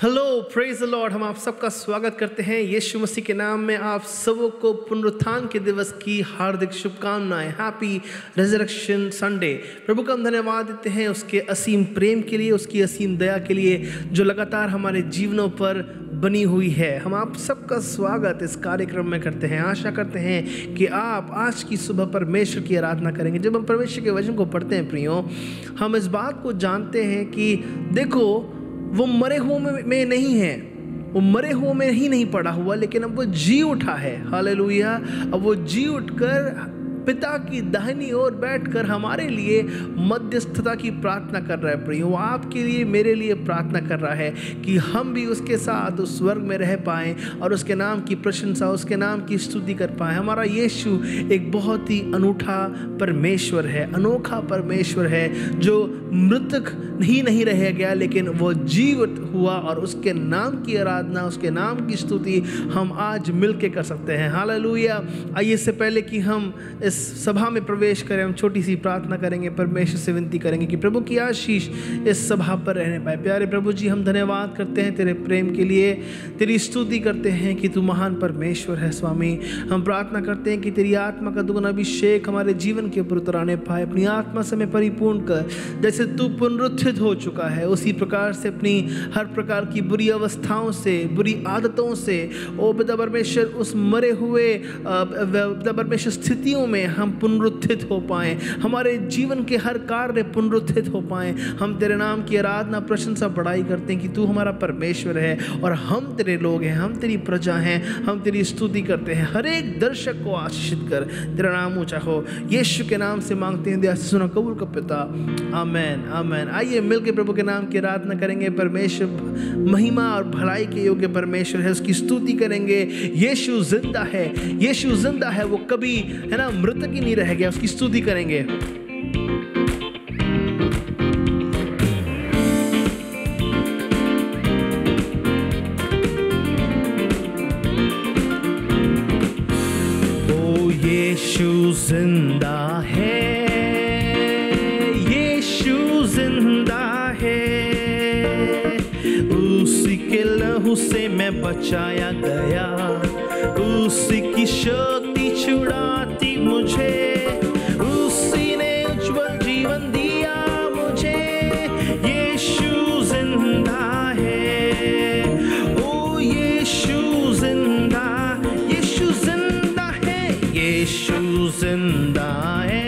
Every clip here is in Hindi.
Hello, praise the Lord. हम आप सबका स्वागत करते हैं यीशु मसीह के नाम में। आप सबों को पुनरुत्थान के दिवस की हार्दिक शुभकामनाएं। Happy resurrection Sunday. प्रभु का हम धन्यवाद देते हैं उसके असीम प्रेम के लिए, उसकी असीम दया के लिए जो लगातार हमारे जीवनों पर बनी हुई है। हम आप सबका स्वागत इस कार्यक्रम में करते हैं। आशा करते हैं कि आप आज की सुबह परमेश्वर की आराधना करेंगे। जब हम परमेश्वर के वचन को पढ़ते हैं प्रियो, हम इस बात को जानते हैं कि देखो, वो मरे हुए में नहीं है, वो मरे हुए में ही नहीं पड़ा हुआ, लेकिन अब वो जी उठा है। हालेलुया। अब वो जी उठकर पिता की दाहिनी ओर बैठकर हमारे लिए मध्यस्थता की प्रार्थना कर रहा है। प्रियो, वो आपके लिए, मेरे लिए प्रार्थना कर रहा है कि हम भी उसके साथ उस स्वर्ग में रह पाएं और उसके नाम की प्रशंसा, उसके नाम की स्तुति कर पाएं। हमारा यीशु एक बहुत ही अनूठा परमेश्वर है, अनोखा परमेश्वर है, जो मृतक ही नहीं रह गया, लेकिन वो जीवित हुआ और उसके नाम की आराधना, उसके नाम की स्तुति हम आज मिलके कर सकते हैं। हालेलुया। आइए, इससे पहले कि हम इस सभा में प्रवेश करें, हम छोटी सी प्रार्थना करेंगे। परमेश्वर से विनती करेंगे कि प्रभु की आशीष इस सभा पर रहने पाए। प्यारे प्रभु जी, हम धन्यवाद करते हैं तेरे प्रेम के लिए, तेरी स्तुति करते हैं कि तू महान परमेश्वर है। स्वामी, हम प्रार्थना करते हैं कि तेरी आत्मा का दुगना अभिषेक हमारे जीवन के ऊपर उतर आने पाए। अपनी आत्मा से हमें परिपूर्ण कर, जैसे तू पुनरुत्थित हो चुका है उसी प्रकार से अपनी हर प्रकार की बुरी अवस्थाओं से, बुरी आदतों से, ओ पिता परमेश्वर, उस मरे हुए पिता परमेश्वर स्थितियों में हम पुनरुत्थित हो पाएं, हमारे जीवन के हर कार्य पुनरुत्थित हो पाएं। हम तेरे नाम की आराधना, प्रशंसा, बड़ाई करते हैं कि तू हमारा परमेश्वर है और हम तेरे लोग हैं, हम तेरी प्रजा हैं। हम तेरी स्तुति करते हैं। हर एक दर्शक को आशीषित कर, तेरा नाम ऊंचा हो। यीशु के नाम से मांगते हैं, दया से सुना कबूल कर पिता। आमेन, आमेन। आइए मिलकर प्रभु के नाम की आराधना करेंगे। परमेश्वर महिमा और भलाई के योग्य परमेश्वर है, उसकी स्तुति करेंगे। यीशु जिंदा है, यीशु जिंदा है, वो कभी, है ना, मृतक ही नहीं रह गया। उसकी स्तुति करेंगे। ओ यीशु जिंदा है, यीशु जिंदा है, उसी के लहू से मैं बचाया गया, उसी की शक्ति छुड़ाती मुझे, उसी ने उज्जवल जीवन दिया मुझे। यीशु जिंदा है, ओ यीशु जिंदा, यीशु जिंदा है, यीशु जिंदा है,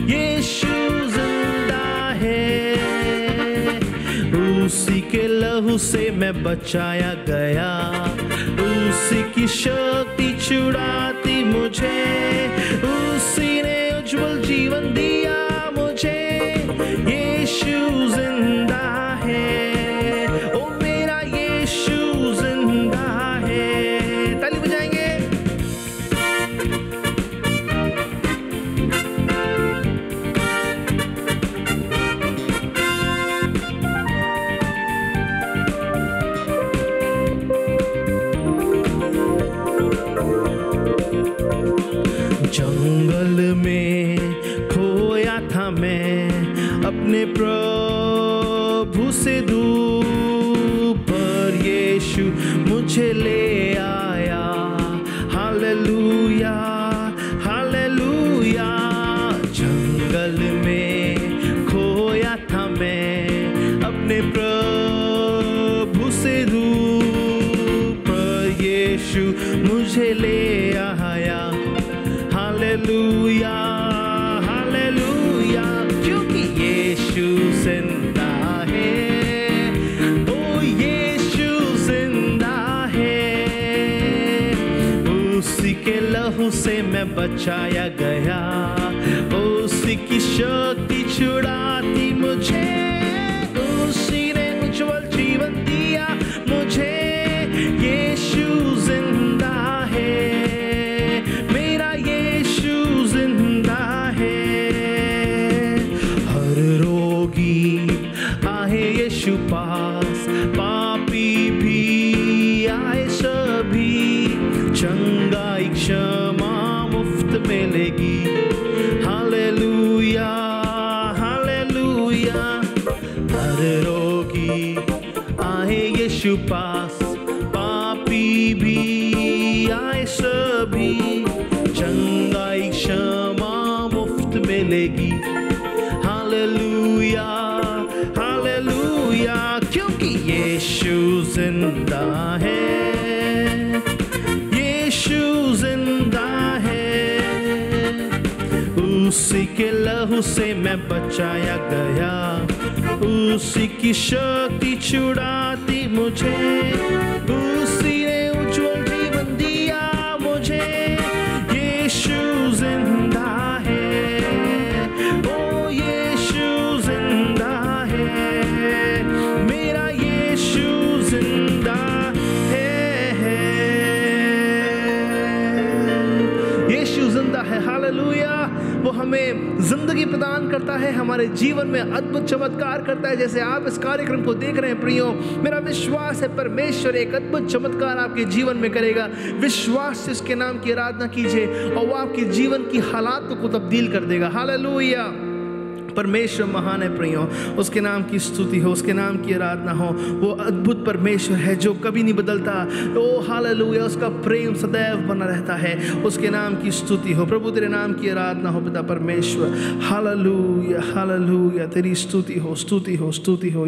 यीशु जिंदा है, उसी के लहू से मैं बचाया गया, उसी की शक्ति छुड़ाती मुझे, उसी ने उज्जवल जीवन दिया मुझे। यीशु जिंदा है, ओ मेरा यीशु जिंदा है। ताली बजाएंगे। जंगल में खोया था मैं अपने प्रभु से दूर, पर यीशु मुझे ले आया। Hallelujah, hallelujah. जंगल में खोया था मैं अपने प्रभु से दूर, पर यीशु मुझे ले आया। हालेलुया, हालेलुया, क्योंकि यीशु जिंदा है, ओ यीशु जिंदा है, उसी के लहू से मैं बचाया गया, उसी की शक्ति छुड़ाती मुझे, उसी ने उज्जवल जीवन दिया मुझे। यीशु जिंदा है, मेरा यीशु जिंदा है। हर रोगी आए यीशु पास, पापी भी आए सभी, चंगाई क्षमा मुफ्त मिलेगी। Hallelujah, hallelujah. यीशु पास पापी भी आए सभी, चंगाई क्षमा मुफ्त मिलेगी। हालेलुया हालेलुया, क्योंकि यीशु जिंदा है, यीशु जिंदा है। उसी के लहू से मैं बचाया गया, उसी की शक्ति छुड़ाती मुझे, उसी ने उज्जवल जीवन दिया मुझे। यीशु जिंदा है, ओ यीशु जिंदा है, मेरा यीशु जिंदा है। यीशु जिंदा है। हालेलुया। वो हमें जिंदगी प्रदान करता है, हमारे जीवन में अद्भुत चमत्कार करता है। जैसे आप इस कार्यक्रम को देख रहे हैं प्रियो, मेरा विश्वास है परमेश्वर एक अद्भुत चमत्कार आपके जीवन में करेगा। विश्वास से उसके नाम की आराधना कीजिए और वो आपके जीवन की हालात को तब्दील कर देगा। हालेलुया। परमेश्वर महान है प्रियो, उसके नाम की स्तुति हो, उसके नाम की आराधना हो। वो अद्भुत परमेश्वर है जो कभी नहीं बदलता। ओ हालेलुया, उसका प्रेम सदैव बना रहता है। उसके नाम की स्तुति हो। प्रभु तेरे नाम की आराधना हो पिता परमेश्वर। हालेलुया हालेलुया, तेरी स्तुति हो, स्तुति हो, स्तुति हो।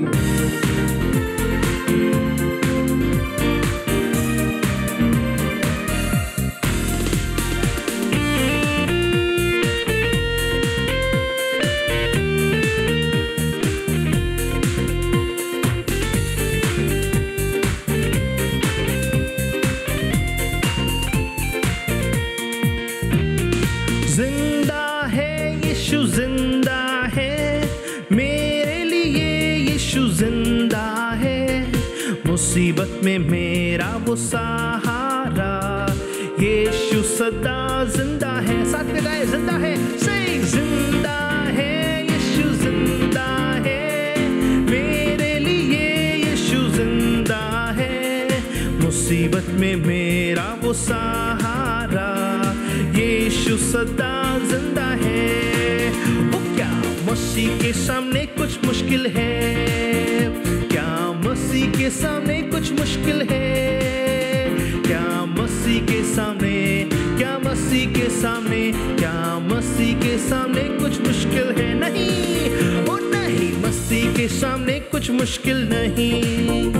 मुसीबत में मेरा वो सहारा, यीशु सदा जिंदा है। साथ में गाए जिंदा है, से जिंदा है, यीशु जिंदा है, मेरे लिए यीशु जिंदा है। मुसीबत में मेरा वो सहारा, यीशु सदा जिंदा है। वो क्या मसीह के सामने कुछ मुश्किल है? क्या मसीह के सामने कुछ मुश्किल है? क्या मसीह के सामने, क्या मसीह के सामने, क्या मसीह के सामने कुछ मुश्किल है? नहीं, ओ नहीं, मसीह के सामने कुछ मुश्किल नहीं,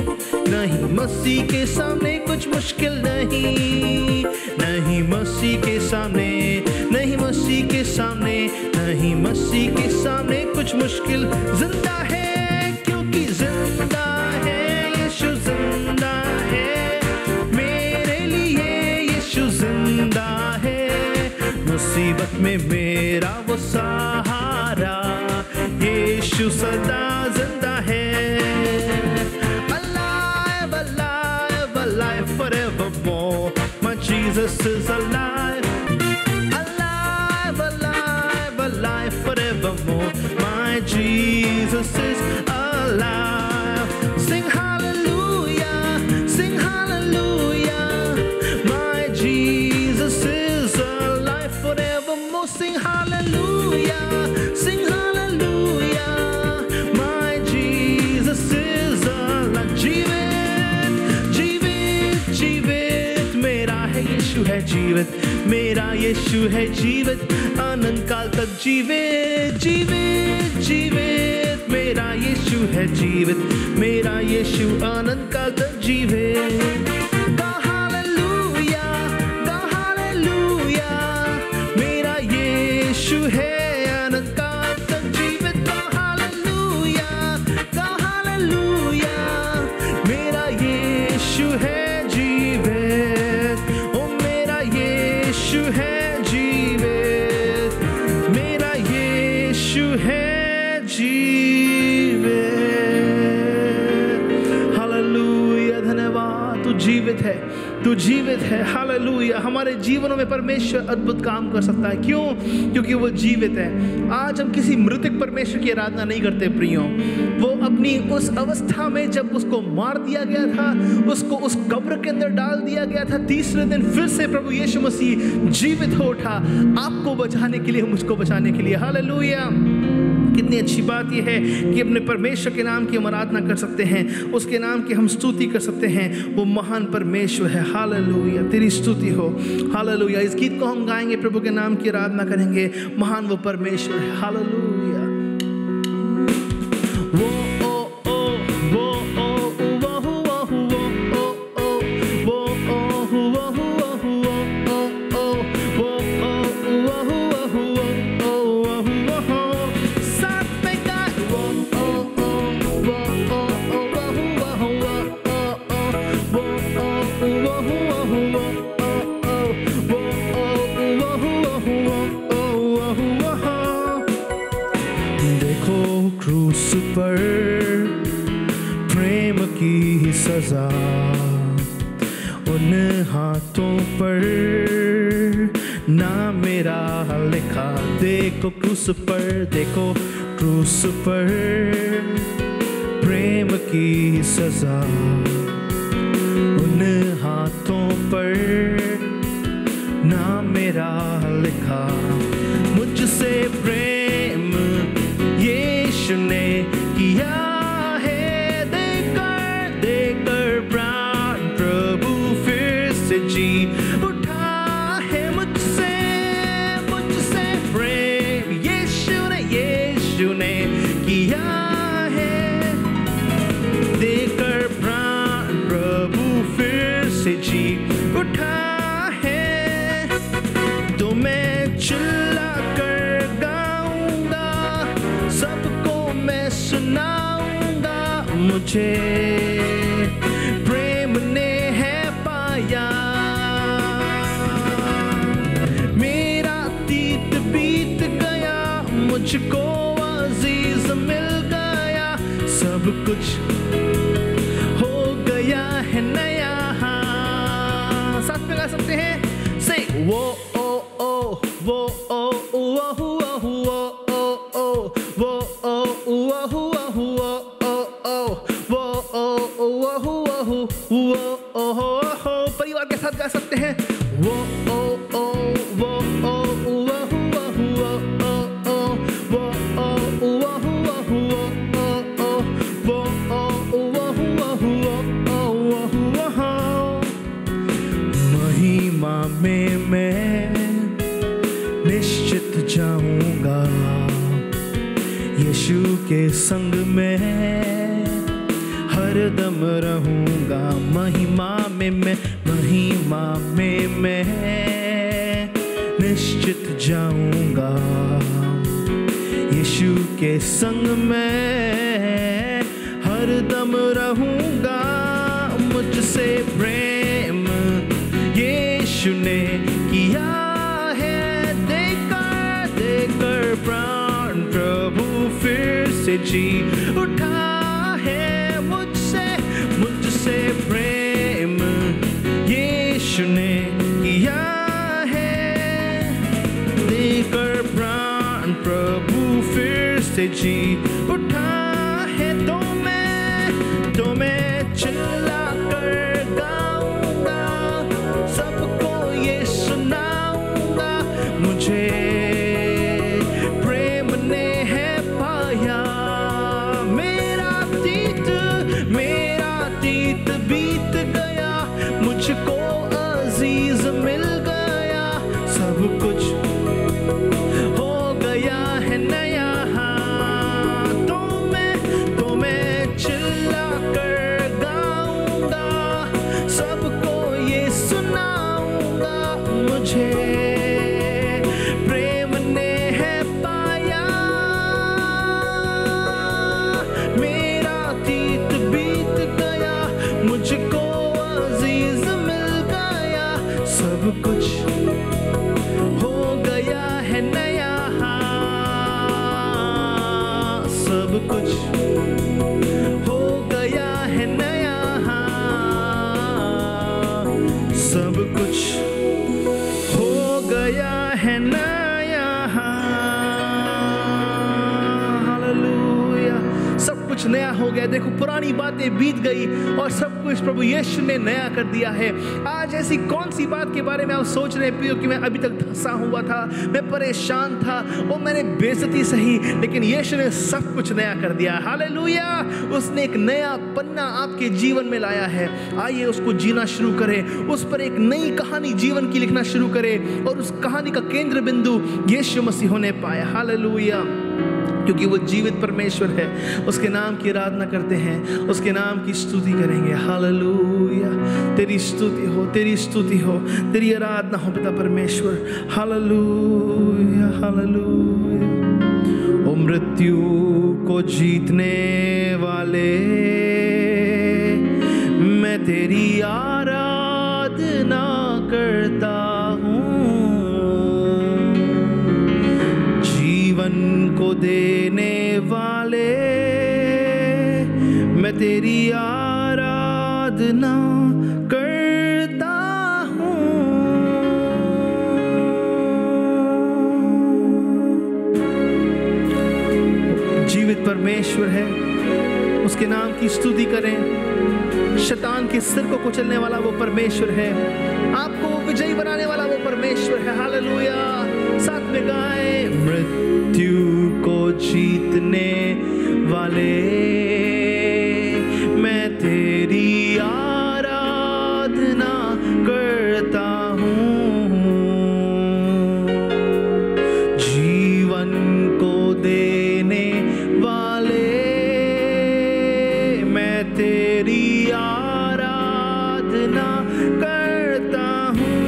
नहीं मसीह के सामने कुछ मुश्किल नहीं, नहीं मसीह के सामने, नहीं मसीह के सामने, नहीं मसीह के सामने कुछ मुश्किल। जिंदा है क्योंकि जिंदा है, यीशु जिंदा है, मेरे लिए यीशु जिंदा है। मुसीबत में मेरा वो सहारा, यीशु सदा जिंदा है। Alive, alive, alive forevermore, my Jesus is alive. Alive, alive, alive forevermore, my Jesus is alive. Sing hallelujah, sing hallelujah, my Jesus is alive forevermore. Sing hallelujah, sing hallelujah, my Jesus is alive. जीवित जीवित जीवित मेरा है यीशु है जीवित, मेरा यीशु है जीवित, अनंत काल तक जीवित जीवित जीवित। मेरा यीशु है जीवित, मेरा यीशु अनंत काल तक जीवित। गा हालेलुया, गा हालेलुया, मेरा यीशु है अनंत काल तक जीवित। गा हालेलुया, गा हालेलुया, मेरा यीशु है जीवित। ओ मेरा यीशु है जीवित, मेरा यीशु है जीवित। हालेलुया, धन्यवाद, तू जीवित है, तू जीवित है। हालेलुया। हमारे जीवनों में परमेश्वर अद्भुत काम कर सकता है। क्यों? क्योंकि वो जीवित है। आज हम किसी मृतक परमेश्वर की आराधना नहीं करते प्रियो। वो अपनी उस अवस्था में जब उसको मार दिया गया था, उसको उस कब्र के अंदर डाल दिया गया था, तीसरे दिन फिर से प्रभु यीशु मसीह जीवित हो उठा, आपको बचाने के लिए, मुझको बचाने के लिए। हालेलुया। कितनी अच्छी बात यह है कि अपने परमेश्वर के नाम की हम आराधना कर सकते हैं, उसके नाम की हम स्तुति कर सकते हैं। वो महान परमेश्वर है। हालेलुया, तेरी स्तुति हो। हालेलुया। इस गीत को हम गाएंगे, प्रभु के नाम की आराधना करेंगे। महान वो परमेश्वर है। हालेलुया। वो सजा उन हाथों पर ना मेरा लिखा। देखो क्रूस पर, देखो क्रूस पर प्रेम की सजा उन हाथों पर ना मेरा लिखा। मुझसे प्रेम यीशु ने किया, जी उठा है मुझसे प्रेम यीशु ने किया है। देकर प्राण प्रभु फिर से जी उठा है। तो मैं चिल्ला कर गाऊंगा, सबको मैं सुनाऊंगा। मुझे प्रेम ने है पाया, मुझको अजीज मिल गया। सब कुछ हो गया है नया। साथ में गा सकते हैं। से वो ओ ओ वो ओ हुआ हुआ हुआ ओ ओ वो ओ हुआ हुआ हुआ ओ ओ वो ओ हुआ हुआ हुआ ओ हो। परिवार के साथ गा सकते हैं। वो ओ ओ वो ओ हुआ हुआ हुआ में मैं निश्चित जाऊंगा। यीशु के संग में हरदम रहूंगा। महिमा में मैं निश्चित जाऊंगा। यीशु के संग में हरदम रहूंगा। मुझसे प्रेम यीशु ने किया है। देकर प्राण प्रभु फिर से जी उठा है। मुझसे प्रेम यीशु ने किया है। देकर प्राण प्रभु फिर से जी उठा है। तो मैं चिल्ला कर गाऊंगा, सबको ये सुनाऊंगा। मुझे प्रेम ने है पाया। मेरा अतीत बीत गया। मुझको अजीज मिल गया। सब कुछ हो गया है नया। तो मैं चिल्ला कर गाऊंगा, सबको ये सुनाऊंगा। मुझे प्रेम ने है पाया। मेरा अतीत बीत गया। मुझको अजीज मिल गया। सब कुछ हो गया है नया। सब कुछ हो गया है नया। सब कुछ हो गया है नया। हालेलुया। सब कुछ नया हो गया गया, देखो पुरानी बातें बीत गई और सब कुछ प्रभु यीशु ने नया कर दिया है। आज ऐसी कौन सी बात के बारे में आप सोच रहे हैं कि मैं अभी तक धंसा हुआ था, मैं परेशान था और मैंने बेइज्जती सही, लेकिन यीशु ने सब कुछ नया कर दिया। हालेलुया! उसने एक नया पन्ना आपके जीवन में लाया है। आइए उसको जीना शुरू करें, उस पर एक नई कहानी जीवन की लिखना शुरू करें और उस कहानी का केंद्र बिंदु यीशु मसीह होने पाए। हालेलुया! क्योंकि वो जीवित परमेश्वर है। उसके नाम की आराधना करते हैं, उसके नाम की स्तुति करेंगे। हालेलुया! तेरी स्तुति हो, तेरी स्तुति हो, तेरी आराधना हो पिता परमेश्वर। हालेलुया! हालेलुया! ओ मृत्यु को जीतने वाले, मैं तेरी आराधना करता हूँ। जीवन को देने वाले, मैं तेरी आराधना करता हूँ। जीवित परमेश्वर है, उसके नाम की स्तुति करें। शैतान के सिर को कुचलने वाला वो परमेश्वर है, आपको विजयी बनाने वाला वो परमेश्वर है। हालेलुया! साथ में गाएं। मृत्यु को जीतने वाले, मैं तेरी आराधना करता हूँ। जीवन को देने वाले, मैं तेरी आराधना करता हूँ।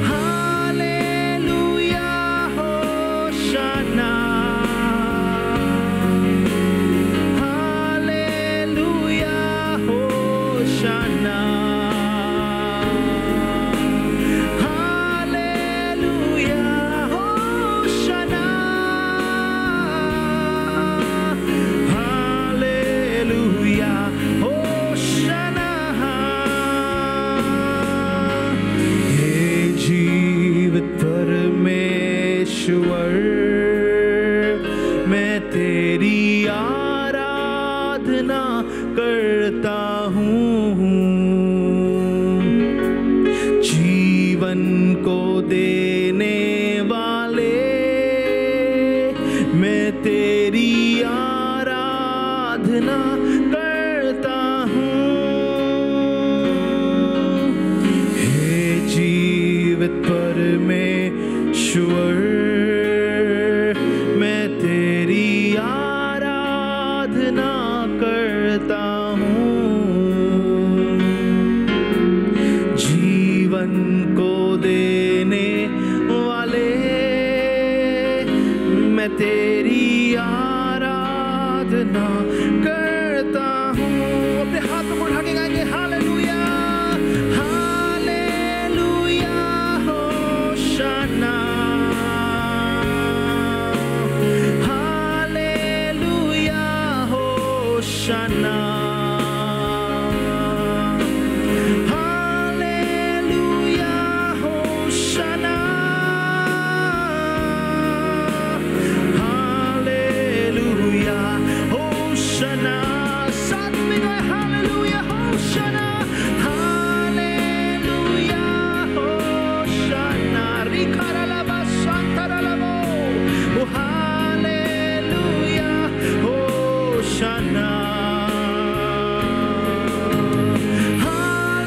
Hallelujah! Hosanna! Hallelujah! Hosanna! Hallelujah! Hosanna! Hallelujah! होशाना! हे जीवित परमेश्वर, मैं तेरी आराधना करता हूँ। जीवन को देने वाले, मैं तेरी आराधना करता हूँ। हे जीवित परमेश्वर, मैं तेरी आराधना करता हूँ। जीवन को देने वाले, मैं तेरी आराधना करता हूँ। अपने हाथ को उठा के गाएंगे। Hallelujah! Hallelujah! Hosanna! Hallelujah! Hosanna! Hallelujah! Hosanna! Hallelujah! Hosanna! साथ में गाएं। हालेलुया! होशाना! हालेलुया! होशाना! रिखारालाबा शांतारालाबो। ओ hallelujah! Hosanna!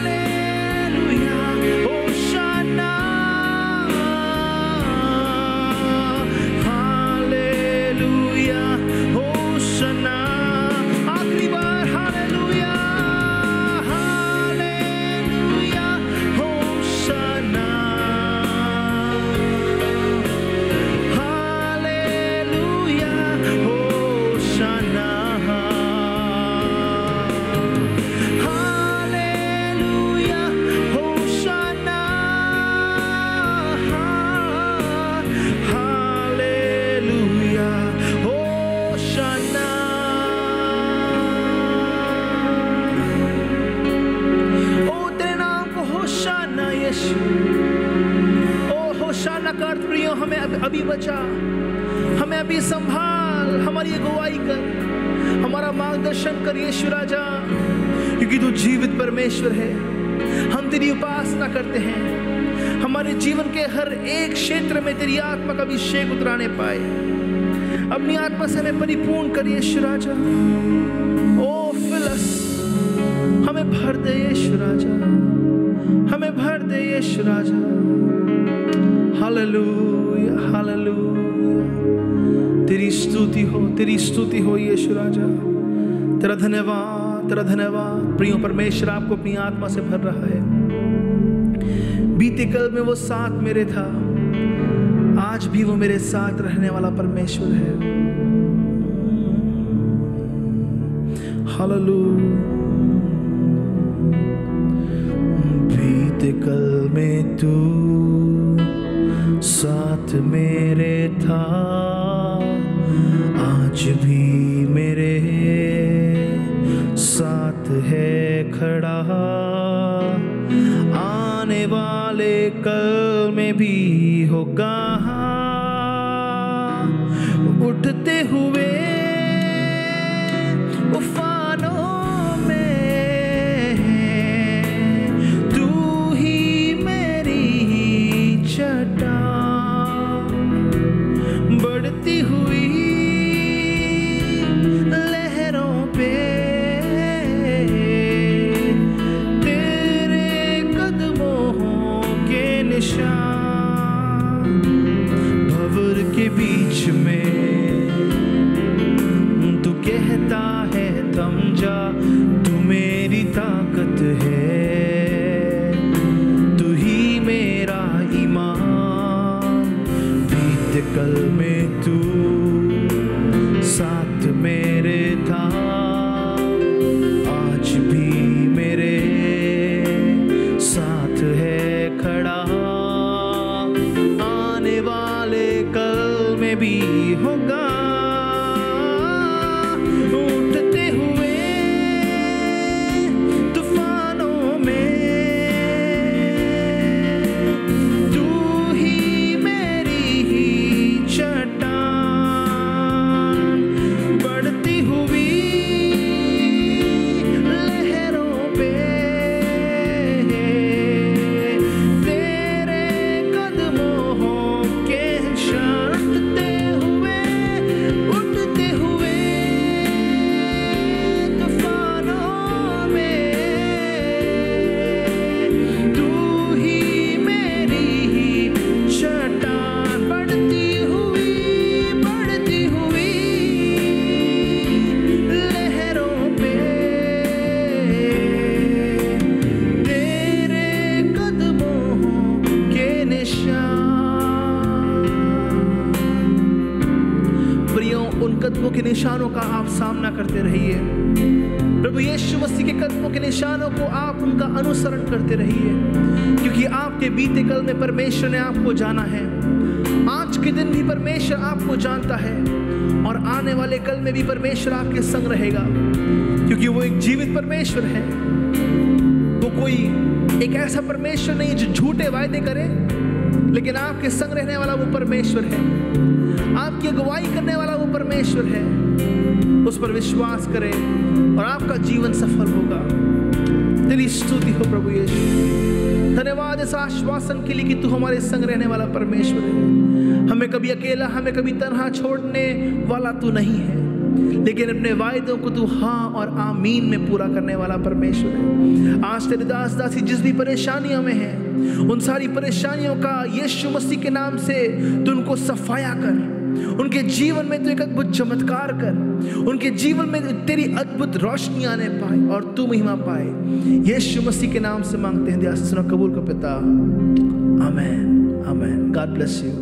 Hallelujah! Hosanna! Hallelujah! Hosanna! आखिरी बार। Hallelujah! Hallelujah! Hosanna! Hallelujah! Hosanna! Hallelujah! Hosanna! Hallelujah! Hosanna! ओ तेरे नाम को होशाना यीशु। ओ होशाना का अर्थ प्रियो, हमें अभी बचा, हमें अभी संभाल, संभाल, हमारी अगुवाई कर, हमारा मार्गदर्शन कर यीशु राजा, क्योंकि तू जीवित परमेश्वर है। हम तेरी उपासना करते हैं, हमारे जीवन के हर एक क्षेत्र में तेरी आत्मा का अभिषेक उतराने पाए। अपनी आत्मा से हमें परिपूर्ण कर यीशु राजा। ओ फिल अस, हमें भर दे यीशु राजा, हमें भर दे यीशु राजा। Hallelujah, hallelujah. तेरी स्तुति हो, तेरी स्तुति हो यीशु राजा। तेरा धन्यवाद, तेरा धन्यवाद। प्रियो परमेश्वर आपको अपनी आत्मा से भर रहा है। बीते कल में वो साथ मेरे था, आज भी वो मेरे साथ रहने वाला परमेश्वर है। हालेलुया। बीते कल में तू साथ मेरे था, आज भी मेरे साथ है खड़ा। आने वाले कल में भी होगा, उठते हुए उफानों में तू ही मेरी चट्टान, बढ़ती हुई लहरों पे तेरे कदमों के निशान। भंवर के बीच में तू कहता है थम जा, तू मेरी ताकत है, तू ही मेरा ईमान। बीते कल में तू साथ मेरे था, आज भी मेरे साथ है खड़ा। आने वाले कल में भी होगा, उठते हुए तूफानों में तू ही मेरी ही चट्टान, बढ़ती हुई लहरों पे तेरे कदमों के निशान। उठते हुए तूफानों में तू ही मेरी ही चट्टान, बढ़ती हुई लहरों पे तेरे कदमों के निशान। प्रियो, उन कदमों के निशानों का आप सामना करते रहिए। प्रभु यीशु मसीह के कदमों के निशानों को आप उनका अनुसरण करते रहिए, क्योंकि आपके बीते कल में परमेश्वर ने आपको जाना है। आज के दिन भी परमेश्वर आपको जानता है, और आने वाले कल में भी परमेश्वर आपके संग रहेगा, क्योंकि वो एक जीवित परमेश्वर है। वो कोई एक ऐसा परमेश्वर नहीं जो झूठे वायदे करे, लेकिन आपके संग रहने वाला वो परमेश्वर है। आपकी अगुवाई करने वाला वो परमेश्वर है। उस पर विश्वास करें और आपका जीवन सफल होगा। तेरी स्तुति हो प्रभु यीशु। धन्यवाद इस आश्वासन के लिए कि तू हमारे संग रहने वाला परमेश्वर है। हमें कभी अकेला, हमें कभी तन्हा छोड़ने वाला तू नहीं है, लेकिन अपने वायदों को तू हाँ और आमीन में पूरा करने वाला परमेश्वर है। आज तेरे दास दासी जिस भी परेशानियों में है, उन सारी परेशानियों का यीशु मसीह के नाम से तू उनको सफाया कर। उनके जीवन में तू एक अद्भुत चमत्कार कर। उनके जीवन में तेरी अद्भुत रोशनी आने पाए और तू महिमा पाए। यीशु मसीह के नाम से मांगते हैं, दुआ सुनो, कबूल कर पिता। आमीन, आमीन। God bless you.